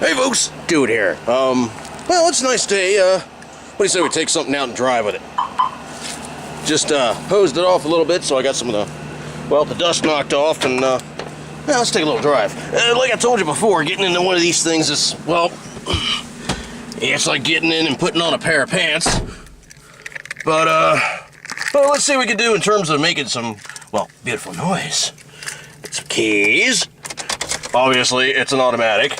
Hey folks, Dude here. Well, it's a nice day. What do you say we take something out and drive with it? Just hosed it off a little bit, so I got some of the dust knocked off, and well, let's take a little drive. Like I told you before, getting into one of these things is, well, it's like getting in and putting on a pair of pants. But well, let's see what we can do in terms of making some, well, beautiful noise. Get some keys. Obviously, it's an automatic.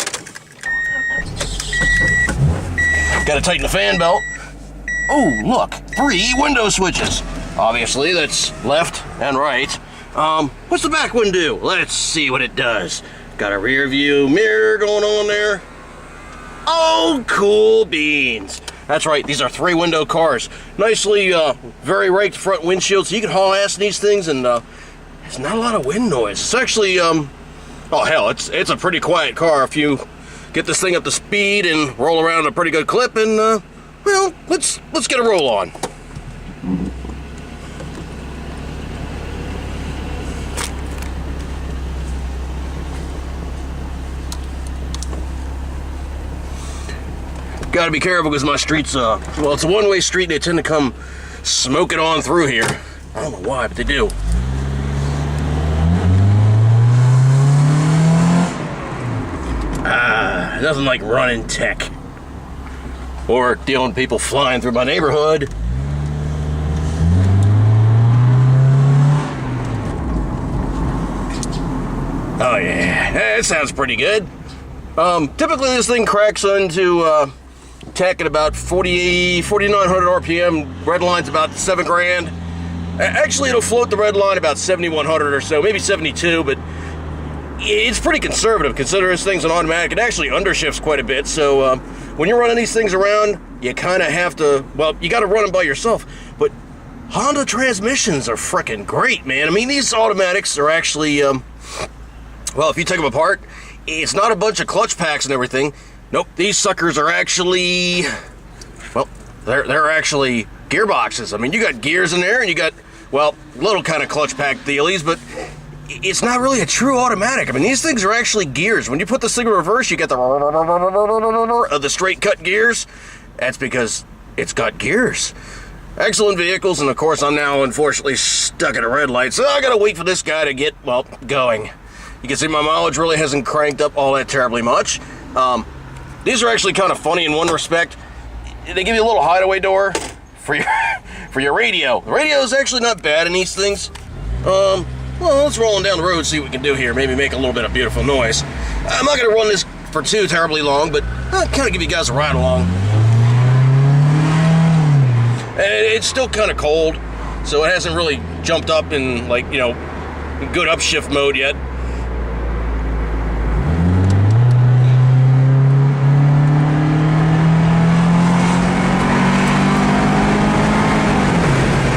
Got to tighten the fan belt. Oh, look, 3 window switches. Obviously, that's left and right. What's the back one do? Let's see what it does. Got a rear view mirror going on there. Oh, cool beans. That's right, these are 3 window cars. Nicely, very raked front windshield, so you can haul ass in these things, and there's not a lot of wind noise. It's actually, oh hell, it's a pretty quiet car if you get this thing up to speed and roll around at a pretty good clip, and well, let's get a roll on. Gotta be careful because my street's well, it's a one-way street. They tend to come smoking on through here. I don't know why, but they do. Nothing like running tech. Or dealing with people flying through my neighborhood. Oh yeah, that sounds pretty good. Typically this thing cracks into tech at about 4,900 RPM. Red line's about 7 grand. Actually, it'll float the red line about 7,100 or so, maybe 72, but it's pretty conservative considering this thing's an automatic. It actually undershifts quite a bit, so when you're running these things around, you kind of have to, well, you got to run them by yourself. But Honda transmissions are freaking great, man. I mean, these automatics are actually, well, if you take them apart, it's not a bunch of clutch packs and everything. Nope, these suckers are actually, well, they're actually gearboxes. I mean, you got gears in there, and you got, well, little kind of clutch pack dealies, but it's not really a true automatic. I mean, these things are actually gears. When you put this thing in reverse, you get the straight cut gears. That's because it's got gears. Excellent vehicles, and of course, I'm now unfortunately stuck at a red light, so I gotta wait for this guy to get, well, going. You can see my mileage really hasn't cranked up all that terribly much. These are actually kind of funny in one respect. They give you a little hideaway door for your radio. The radio is actually not bad in these things. Well, let's roll down the road and see what we can do here. Maybe make a little bit of beautiful noise. I'm not going to run this for too terribly long, but I'll kind of give you guys a ride along. And it's still kind of cold, so it hasn't really jumped up in, like, you know, good upshift mode yet.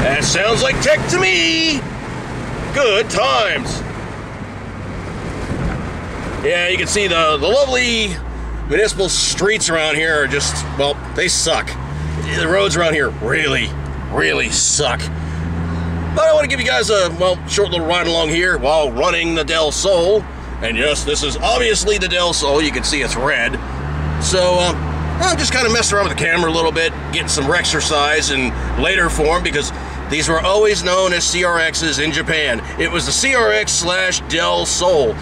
That sounds like tech to me! Good times. Yeah, you can see the lovely municipal streets around here are just, well, they suck. The roads around here really, really suck. But I want to give you guys a, well, short little ride along here while running the Delsol. And yes, this is obviously the Delsol. You can see it's red. So, I'm just kind of messing around with the camera a little bit, getting some exercise in later form, because these were always known as CRXs in Japan. It was the CRX/Delsol.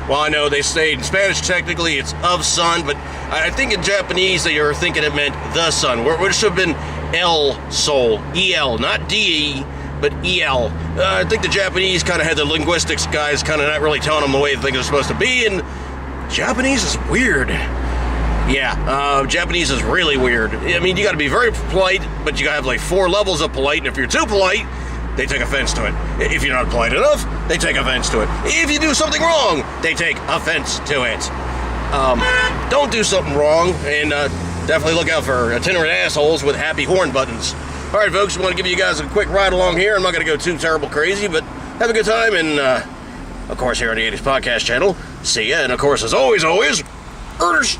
Well, I know they say in Spanish technically it's of sun, but I think in Japanese they were thinking it meant the sun, which should have been El-Sol, E-L, not D-E, but E-L. I think the Japanese kind of had the linguistics guys kind of not really telling them the way things are supposed to be, and Japanese is weird. Yeah, Japanese is really weird. I mean, you got to be very polite, but you got to have like 4 levels of polite, and if you're too polite, they take offense to it. If you're not polite enough, they take offense to it. If you do something wrong, they take offense to it. Don't do something wrong, and definitely look out for itinerant assholes with happy horn buttons. All right, folks, I want to give you guys a quick ride along here. I'm not going to go too terrible crazy, but have a good time, and of course, here on the 80s Podcast channel. See ya, and of course, as always, orders.